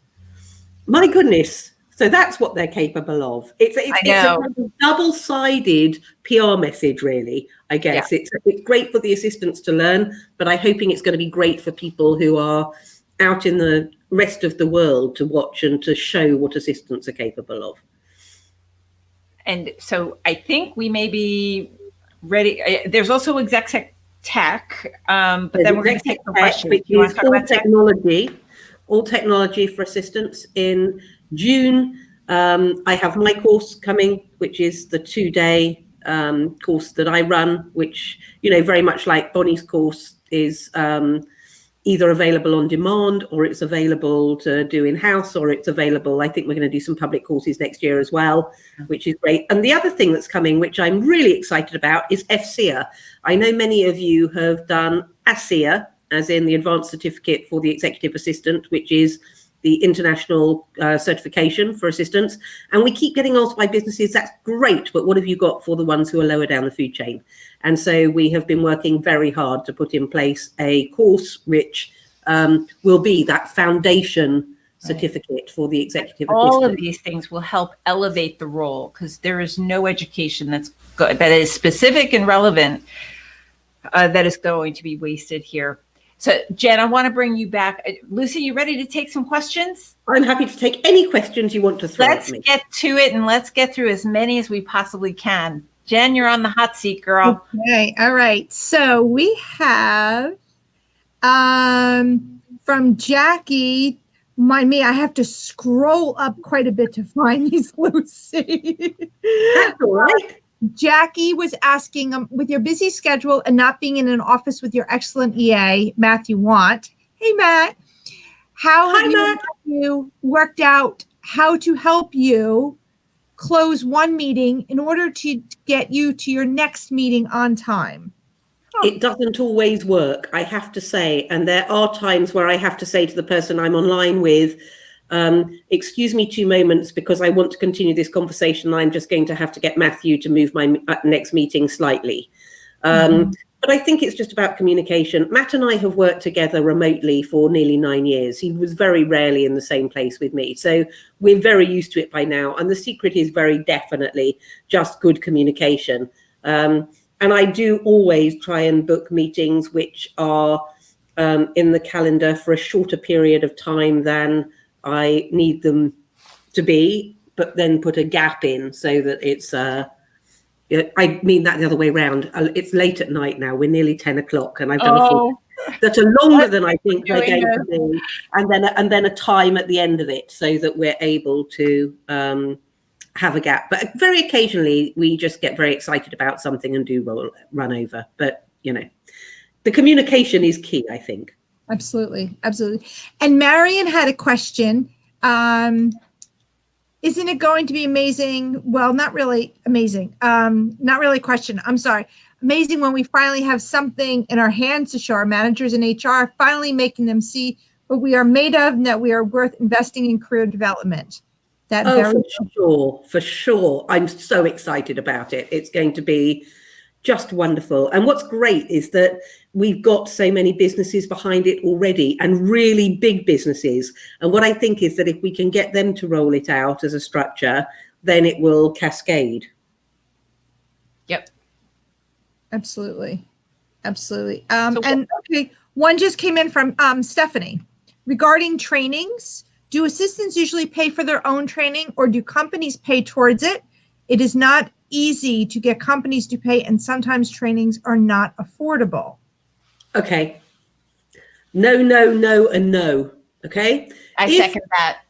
So that's what they're capable of. It's a kind of double-sided PR message, really, I guess. Yeah. It's great for the assistants to learn, but I'm hoping it's going to be great for people who are out in the rest of the world to watch and to show what assistants are capable of. And so I think we may be ready. There's also exec tech, but then we're going to take some questions. You want to talk about technology? All technology for assistants. In June, I have my course coming, which is the 2-day course that I run, which, you know, very much like Bonnie's course is either available on demand, or it's available to do in-house, or it's available, I think we're going to do some public courses next year as well, which is great. And the other thing that's coming, which I'm really excited about, is FCEA. I know many of you have done ASEA, as in the Advanced Certificate for the Executive Assistant, which is the international certification for assistants. And we keep getting asked by businesses, that's great, but what have you got for the ones who are lower down the food chain? And so we have been working very hard to put in place a course which will be that foundation certificate for the executive assistant. All of these things will help elevate the role, because there is no education that's good, that is specific and relevant, that is going to be wasted here. So, Jen, I want to bring you back. Lucy, you ready to take some questions? I'm happy to take any questions you want to throw at me. Let's get to it, and let's get through as many as we possibly can. Jen, you're on the hot seat, girl. Okay. All right. So we have from Jackie. Mind me, I have to scroll up quite a bit to find these, Lucy. That's all right. Jackie was asking, with your busy schedule and not being in an office with your excellent EA, Matthew Want. Hey, Matt. How have you worked out how to help you close one meeting in order to get you to your next meeting on time? It doesn't always work, I have to say. And there are times where I have to say to the person I'm online with, excuse me 2 moments, because I want to continue this conversation. I'm just going to have to get Matthew to move my next meeting slightly. But I think it's just about communication. Matt and I have worked together remotely for nearly 9 years. He was very rarely in the same place with me. So we're very used to it by now. And the secret is very definitely just good communication. And I do always try and book meetings which are in the calendar for a shorter period of time than I need them to be, but then put a gap in so that it's, I mean that the other way around. It's late at night now. We're nearly 10 o'clock and I've done a full that are longer than I think they're going to be. And then a time at the end of it so that we're able to have a gap. But very occasionally we just get very excited about something and do run over. But, you know, the communication is key, I think. Absolutely. Absolutely. And Marion had a question. Isn't it going to be amazing? Well, not really amazing. Not really a question. I'm sorry. Amazing when we finally have something in our hands to show our managers in HR, finally making them see what we are made of and that we are worth investing in career development. For sure. I'm so excited about it. It's going to be just wonderful. And what's great is that we've got so many businesses behind it already, and really big businesses. And what I think is that if we can get them to roll it out as a structure, then it will cascade. Yep. Absolutely. Absolutely. Okay, one just came in from Stephanie regarding trainings. Do assistants usually pay for their own training, or do companies pay towards it? It is not easy to get companies to pay, and sometimes trainings are not affordable. Okay. No, and no. Okay. I second that.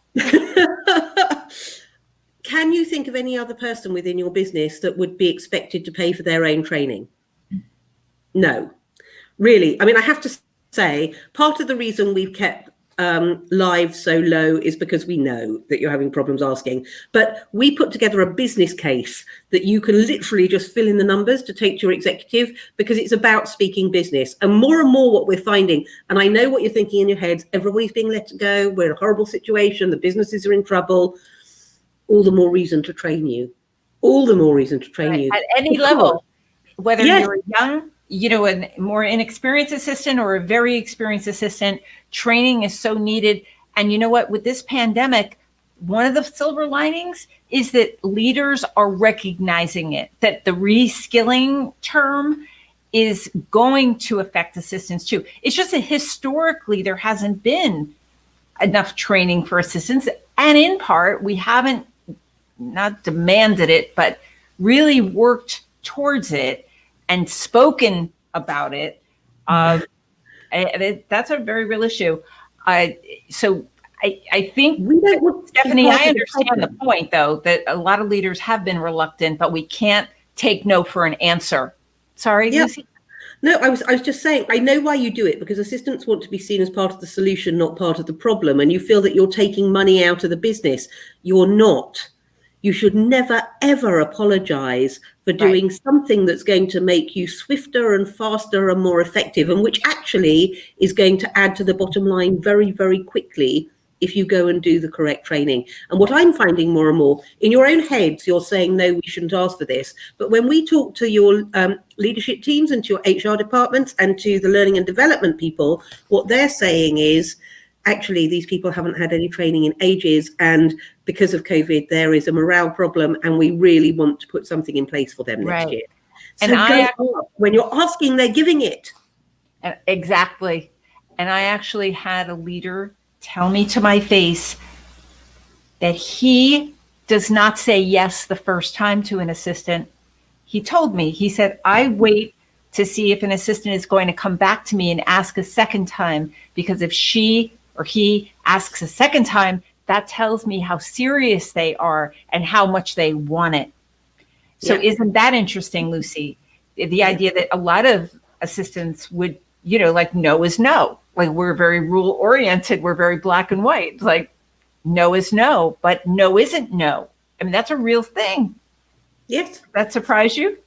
Can you think of any other person within your business that would be expected to pay for their own training? No, really. I mean, I have to say, part of the reason we've kept live so low is because we know that you're having problems asking. But we put together a business case that you can literally just fill in the numbers to take to your executive, because it's about speaking business. And more what we're finding, and I know what you're thinking in your heads, everybody's being let go, we're in a horrible situation, the businesses are in trouble. All the more reason to train you. All the more reason to train you. At any level, whether Yes. you're a young, a more inexperienced assistant or a very experienced assistant, training is so needed. And you know what, with this pandemic, one of the silver linings is that leaders are recognizing it, that the reskilling term is going to affect assistants too. It's just that historically there hasn't been enough training for assistants. And in part, we haven't not demanded it, but really worked towards it and spoken about it. That's a very real issue. So I think, we don't want Stephanie, I understand the point, though, that a lot of leaders have been reluctant, but we can't take no for an answer. Sorry, yeah. Lucy? No, I was just saying, I know why you do it, because assistants want to be seen as part of the solution, not part of the problem. And you feel that you're taking money out of the business. You're not. You should never, ever apologize for doing something that's going to make you swifter and faster and more effective, and which actually is going to add to the bottom line very, very quickly if you go and do the correct training. And what I'm finding more and more, in your own heads, you're saying, no, we shouldn't ask for this. But when we talk to your leadership teams and to your HR departments and to the learning and development people, what they're saying is, actually, these people haven't had any training in ages. And because of COVID, there is a morale problem. And we really want to put something in place for them next year. So when you're asking, they're giving it. Exactly. And I actually had a leader tell me to my face that he does not say yes the first time to an assistant. He told me, he said, I wait to see if an assistant is going to come back to me and ask a second time, because if she or he asks a second time, that tells me how serious they are and how much they want it. So isn't that interesting, Lucy? The idea that a lot of assistants would, like no is no. Like we're very rule oriented. We're very black and white. It's like no is no, but no isn't no. I mean, that's a real thing. Yes. That surprised you?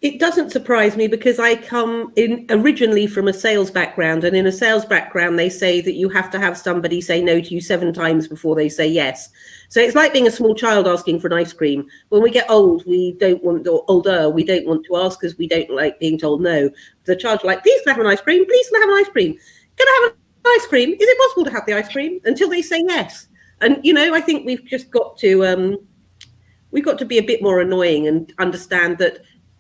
It doesn't surprise me, because I come in originally from a sales background, and in a sales background, they say that you have to have somebody say no to you 7 times before they say yes. So it's like being a small child asking for an ice cream. When we get old, we don't want, or older, we don't want to ask because we don't like being told no. The child's like, please can I have an ice cream? Please can I have an ice cream? Can I have an ice cream? Is it possible to have the ice cream? Until they say yes. And, I think we've just got to, be a bit more annoying and understand that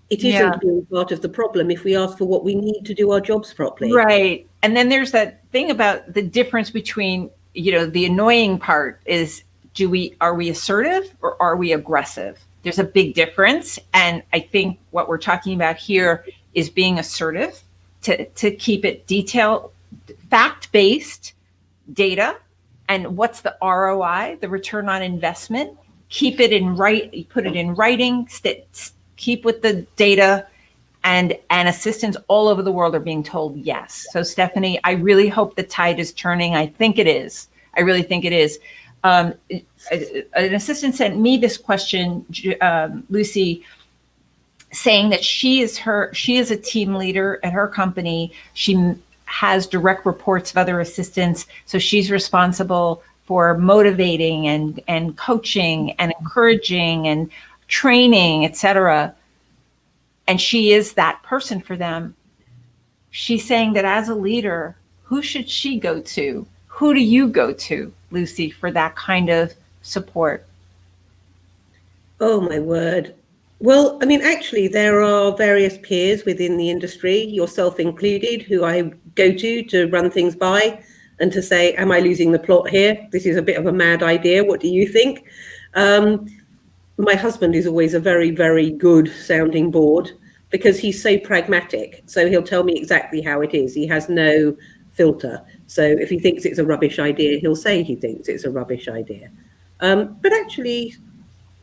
it isn't being part of the problem if we ask for what we need to do our jobs properly. Right. And then there's that thing about the difference between, the annoying part is, are we assertive or are we aggressive? There's a big difference. And I think what we're talking about here is being assertive, to keep it detailed, fact-based data. And what's the ROI, the return on investment? Keep it put it in writing, keep with the data, and assistants all over the world are being told yes. So Stephanie, I really hope the tide is turning. I think it is. I really think it is. An assistant sent me this question, Lucy, saying that she is a team leader at her company. She has direct reports of other assistants. So she's responsible for motivating and coaching and encouraging and training, etc. And she is that person for them. She's saying that as a leader, who should she go to? Who do you go to, Lucy, for that kind of support? Oh, my word. Well, I mean, actually, there are various peers within the industry, yourself included, who I go to run things by and to say, am I losing the plot here? This is a bit of a mad idea. What do you think? My husband is always a very, very good sounding board, because he's so pragmatic. So he'll tell me exactly how it is. He has no filter. So if he thinks it's a rubbish idea, he'll say he thinks it's a rubbish idea. But actually,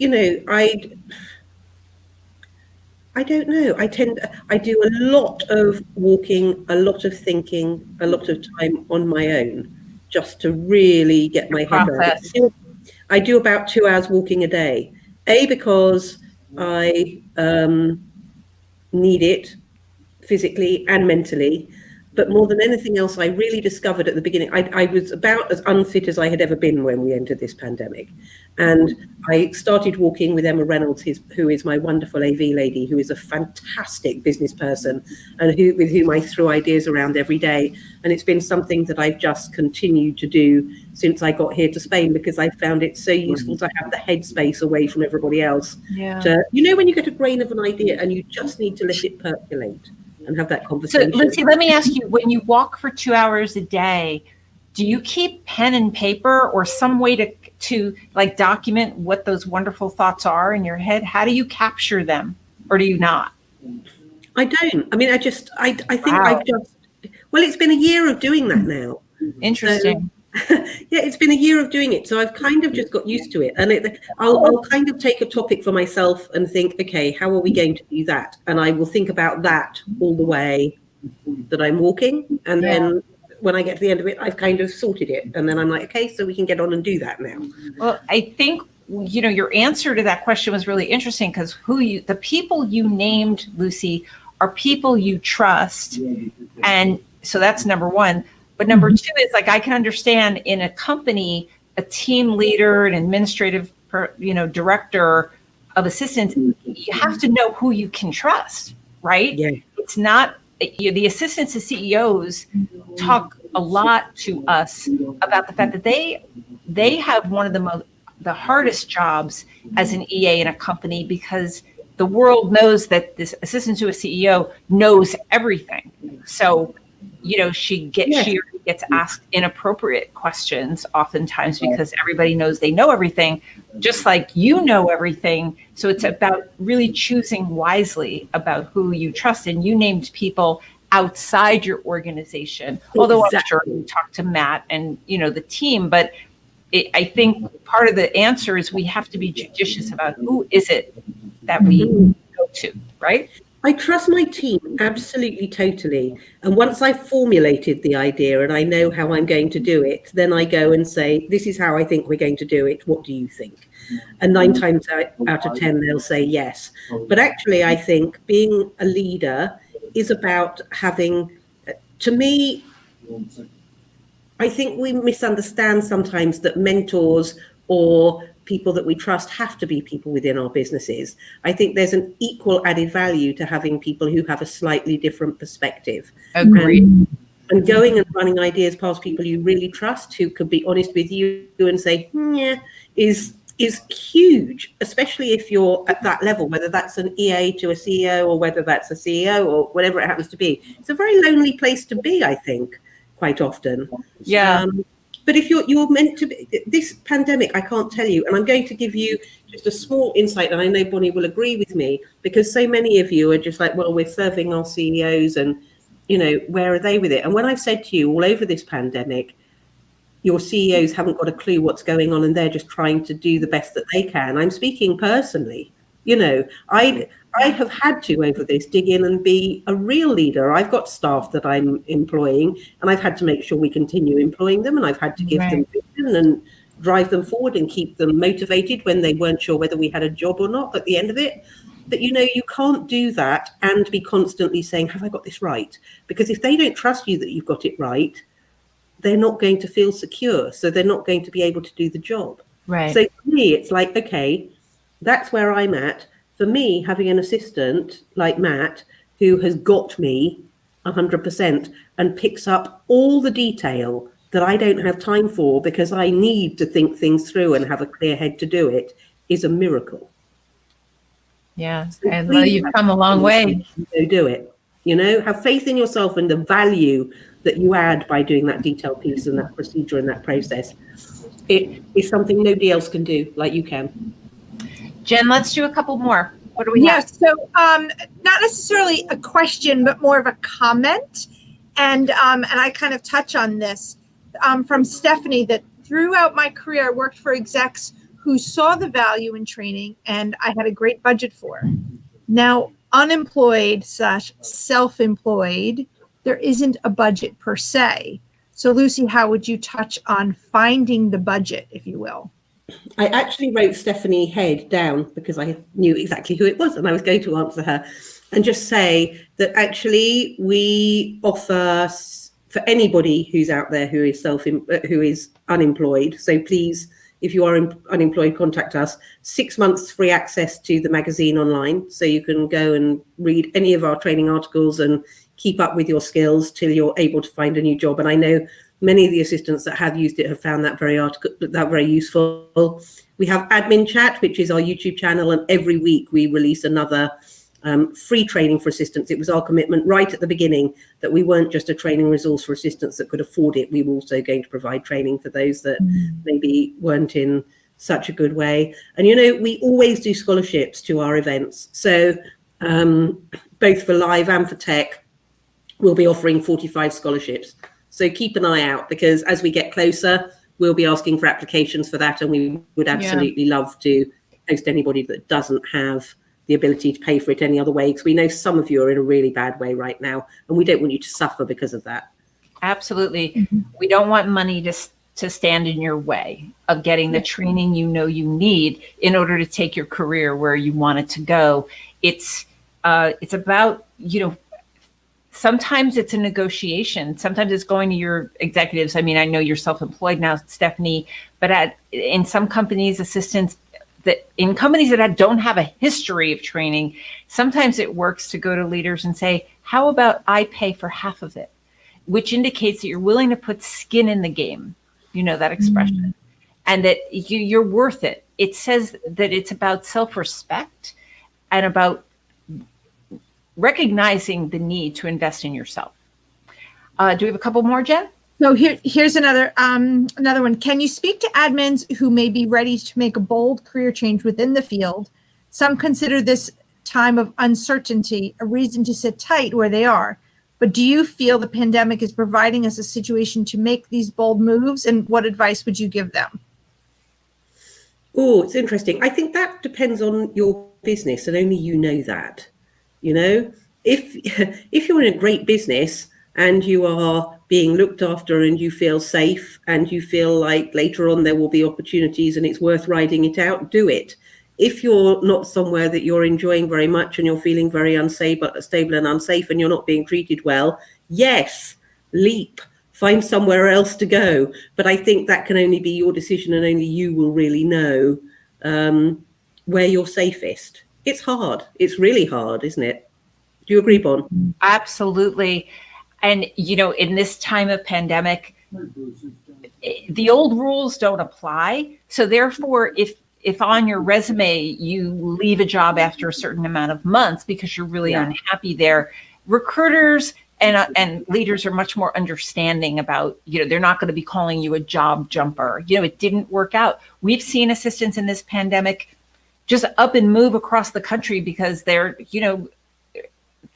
I don't know. I do a lot of walking, a lot of thinking, a lot of time on my own. just to really get my head around Process. it. I do about 2 hours walking a day. Because I need it physically and mentally. But more than anything else, I really discovered at the beginning, I was about as unfit as I had ever been when we entered this pandemic. And I started walking with Emma Reynolds, who is my wonderful AV lady, who is a fantastic business person and with whom I throw ideas around every day. And it's been something that I've just continued to do since I got here to Spain, because I found it so useful to have the headspace away from everybody else. Yeah. When you get a grain of an idea and you just need to let it percolate and have that So, conversation. Lucy, let me ask you, when you walk for 2 hours a day, do you keep pen and paper or some way to like document what those wonderful thoughts are in your head? How do you capture them, or do you not? I don't. I mean, I think Wow. well, it's been a year of doing that now. Interesting. Yeah, it's been a year of doing it. So I've kind of just got used to it. And I'll kind of take a topic for myself and think, okay, how are we going to do that? And I will think about that all the way that I'm walking. And then when I get to the end of it, I've kind of sorted it. And then I'm like, okay, so we can get on and do that now. Well, I think, your answer to that question was really interesting, because the people you named, Lucy, are people you trust. And so that's number one. But number two is, like, I can understand in a company, a team leader, an administrative, director of assistants, you have to know who you can trust, right? Yeah. It's not, the assistants to CEOs talk a lot to us about the fact that they have one of the hardest jobs as an EA in a company, because the world knows that this assistant to a CEO knows everything. So, she gets asked inappropriate questions oftentimes, because everybody knows they know everything, just like you know everything. So it's about really choosing wisely about who you trust. And you named people outside your organization, although I'm sure you talked to Matt and, the team, but I think part of the answer is we have to be judicious about who is it that we go to, right? I trust my team absolutely, totally. And once I've formulated the idea and I know how I'm going to do it, then I go and say, this is how I think we're going to do it. What do you think? And 9 times out of 10, they'll say yes. But actually, I think being a leader is about having, to me, I think we misunderstand sometimes that mentors or people that we trust have to be people within our businesses. I think there's an equal added value to having people who have a slightly different perspective. Agreed. And going and running ideas past people you really trust, who could be honest with you and say, yeah, is huge, especially if you're at that level, whether that's an EA to a CEO or whether that's a CEO or whatever it happens to be. It's a very lonely place to be, I think, quite often. Yeah. But if you're meant to be, this pandemic, I can't tell you, and I'm going to give you just a small insight, and I know Bonnie will agree with me, because so many of you are just like, well, we're serving our CEOs and, where are they with it? And when I've said to you all over this pandemic, your CEOs haven't got a clue what's going on and they're just trying to do the best that they can, I'm speaking personally. I have had to, over this, dig in and be a real leader. I've got staff that I'm employing, and I've had to make sure we continue employing them, and I've had to give them vision and drive them forward and keep them motivated when they weren't sure whether we had a job or not at the end of it. But, you can't do that and be constantly saying, have I got this right? Because if they don't trust you that you've got it right, they're not going to feel secure. So they're not going to be able to do the job. Right. So for me, it's like, okay, that's where I'm at. For me, having an assistant like Matt, who has got me 100% and picks up all the detail that I don't have time for because I need to think things through and have a clear head to do it, is a miracle. Yeah. So I love you've come a long way. Do it. Have faith in yourself and the value that you add by doing that detailed piece and that procedure and that process. It is something nobody else can do like you can. Jen, let's do a couple more. What do we have? So not necessarily a question, but more of a comment. And I kind of touch on this from Stephanie, that throughout my career, I worked for execs who saw the value in training, and I had a great budget for. Now, unemployed / self-employed, there isn't a budget per se. So Lucy, how would you touch on finding the budget, if you will? I actually wrote Stephanie Head down because I knew exactly who it was and I was going to answer her, and just say that actually we offer for anybody who's out there who is unemployed. So please, if you are unemployed, contact us. 6 months free access to the magazine online, so you can go and read any of our training articles and keep up with your skills till you're able to find a new job. And I know many of the assistants that have used it have found that very useful. We have Admin Chat, which is our YouTube channel, and every week we release another free training for assistants. It was our commitment right at the beginning that we weren't just a training resource for assistants that could afford it. We were also going to provide training for those that maybe weren't in such a good way. And, we always do scholarships to our events. So both for live and for tech, we'll be offering 45 scholarships. So keep an eye out, because as we get closer, we'll be asking for applications for that. And we would absolutely love to host anybody that doesn't have the ability to pay for it any other way, because we know some of you are in a really bad way right now, and we don't want you to suffer because of that. Absolutely. We don't want money to stand in your way of getting the training you need in order to take your career where you want it to go. It's about, sometimes it's a negotiation. Sometimes it's going to your executives. I mean, I know you're self-employed now, Stephanie, but in some companies, assistants, that in companies that don't have a history of training, sometimes it works to go to leaders and say, how about I pay for half of it? Which indicates that you're willing to put skin in the game, that expression, and that you're worth it. It says that it's about self-respect and about recognizing the need to invest in yourself. Do we have a couple more, Jen? So here's another one. Can you speak to admins who may be ready to make a bold career change within the field? Some consider this time of uncertainty a reason to sit tight where they are. But do you feel the pandemic is providing us a situation to make these bold moves? And what advice would you give them? Oh, it's interesting. I think that depends on your business, and only you know that. If you're in a great business and you are being looked after and you feel safe and you feel like later on there will be opportunities and it's worth riding it out, do it. If you're not somewhere that you're enjoying very much and you're feeling very unstable and unsafe and you're not being treated well, yes, leap, find somewhere else to go. But I think that can only be your decision, and only you will really know where you're safest. It's hard. It's really hard, isn't it? Do you agree, Bon? Absolutely. And, in this time of pandemic, the old rules don't apply. So therefore, if on your resume, you leave a job after a certain amount of months because you're really unhappy there, recruiters and leaders are much more understanding about, they're not going to be calling you a job jumper. It didn't work out. We've seen assistants in this pandemic just up and move across the country because they're,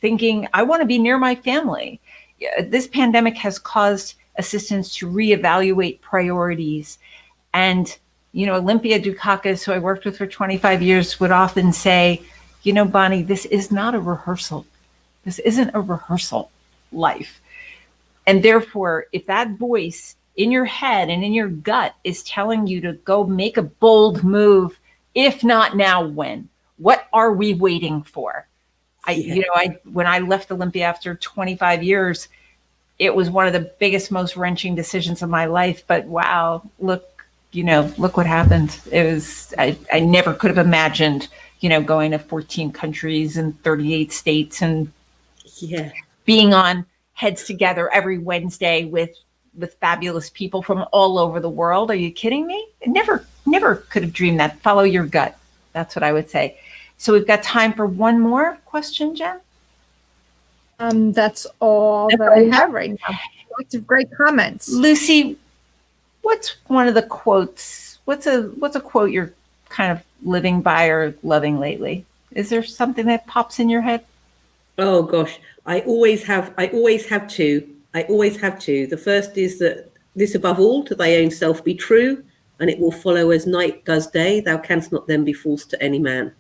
thinking, I want to be near my family. This pandemic has caused assistants to reevaluate priorities. And, Olympia Dukakis, who I worked with for 25 years, would often say, Bonnie, this is not a rehearsal. This isn't a rehearsal life. And therefore, if that voice in your head and in your gut is telling you to go make a bold move, if not now, when? What are we waiting for? When I left Olympia after 25 years, it was one of the biggest, most wrenching decisions of my life. But wow, look what happened. It was, I never could have imagined, going to 14 countries and 38 states and being on Heads Together every Wednesday with fabulous people from all over the world. Are you kidding me? I never could have dreamed that. Follow your gut. That's what I would say. So we've got time for one more question, Jen. That's all that I have right now. Lots of great comments. Lucy, what's one of the quotes? What's a quote you're kind of living by or loving lately? Is there something that pops in your head? Oh gosh, I always have two. The first is that this above all to thy own self be true, and it will follow as night does day. Thou canst not then be false to any man.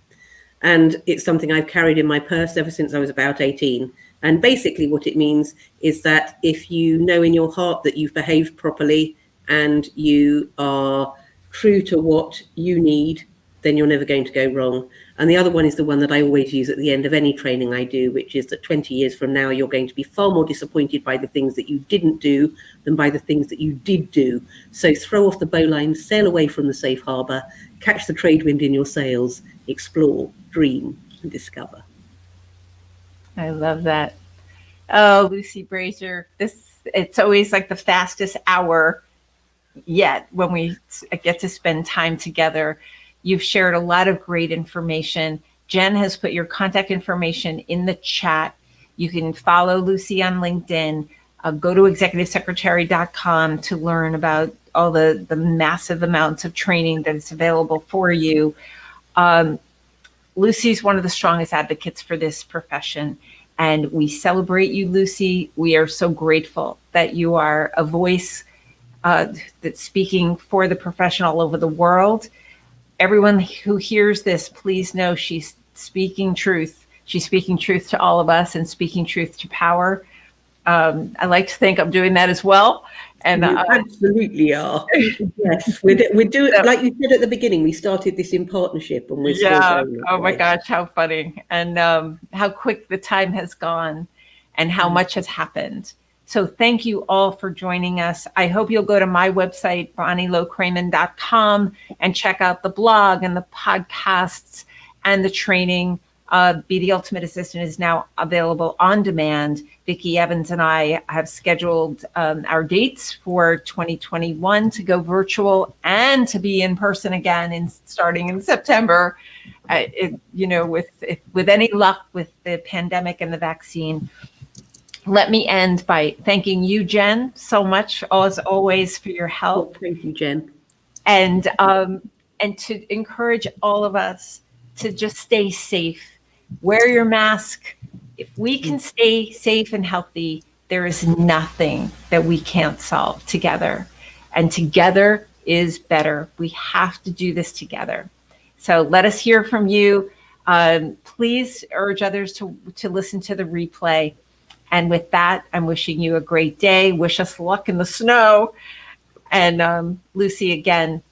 And it's something I've carried in my purse ever since I was about 18. And basically what it means is that if you know in your heart that you've behaved properly and you are true to what you need, then you're never going to go wrong. And the other one is the one that I always use at the end of any training I do, which is that 20 years from now, you're going to be far more disappointed by the things that you didn't do than by the things that you did do. So throw off the bowline, sail away from the safe harbour, catch the trade wind in your sails, explore, dream, and discover. I love that. Oh, Lucy Brazier, it's always like the fastest hour yet when we get to spend time together. You've shared a lot of great information. Jen has put your contact information in the chat. You can follow Lucy on LinkedIn. Go to executivesecretary.com to learn about all the massive amounts of training that is available for you. Lucy's one of the strongest advocates for this profession, and we celebrate you, Lucy. We are so grateful that you are a voice that's speaking for the profession all over the world. Everyone who hears this, please know she's speaking truth. She's speaking truth to all of us and speaking truth to power. I like to think I'm doing that as well. And you absolutely are. Yes, we're doing, like you said at the beginning, we started this in partnership and we're still going. Oh my gosh, how funny. And how quick the time has gone and how much has happened. So thank you all for joining us. I hope you'll go to my website, BonnieLow-Kramen.com, and check out the blog and the podcasts and the training. Be the Ultimate Assistant is now available on demand. Vicki Evans and I have scheduled our dates for 2021 to go virtual and to be in person again starting in September. With any luck with the pandemic and the vaccine. Let me end by thanking you, Jen, so much, as always, for your help. Oh, thank you, Jen. And to encourage all of us to just stay safe. Wear your mask. If we can stay safe and healthy, there is nothing that we can't solve together. And together is better. We have to do this together. So let us hear from you. Please urge others to listen to the replay. And with that, I'm wishing you a great day. Wish us luck in the snow. And Lucy, again,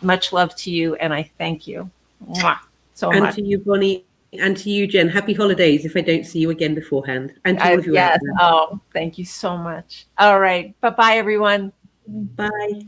much love to you. And I thank you so much. And to you, Bonnie, and to you, Jen. Happy holidays if I don't see you again beforehand. And to all of you out there. Oh, thank you so much. All right. Bye-bye, everyone. Bye.